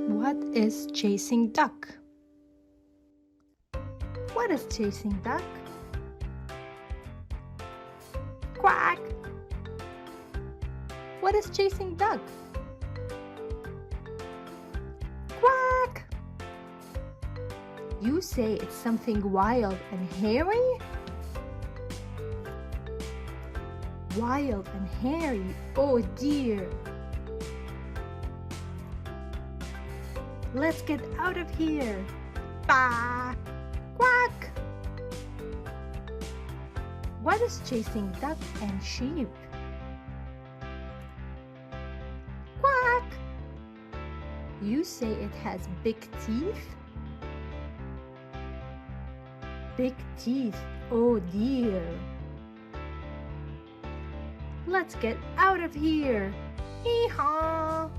What is chasing duck? What is chasing duck? Quack! What is chasing duck? Quack! You say it's something wild and hairy? Wild and hairy, oh dear! Let's get out of here! Bah! Quack! What is chasing duck and sheep? Quack! You say it has big teeth? Big teeth, oh dear! Let's get out of here! Hee-haw!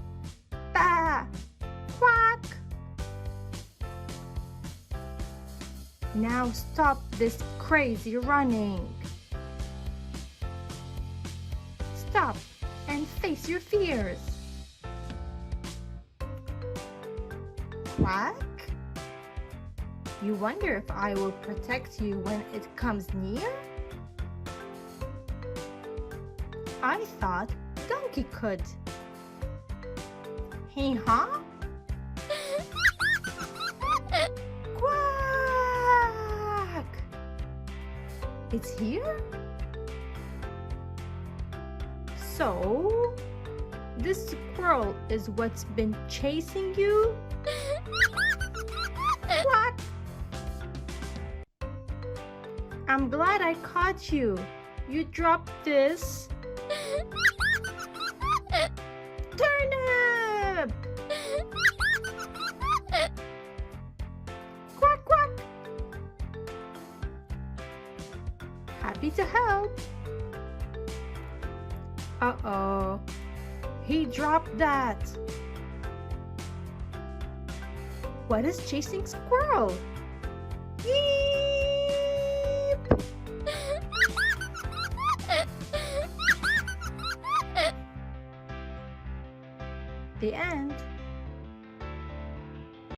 Bah! Quack! Now stop this crazy running! Stop and face your fears! Quack? You wonder if I will protect you when it comes near? I thought donkey could. Hee-haw? Quack! It's here? So, this squirrel is what's been chasing you? Quack! I'm glad I caught you. You dropped this. Turnip! Quack, quack! Happy to help. Uh-oh. He dropped that. What is chasing squirrel? Yeep! The end.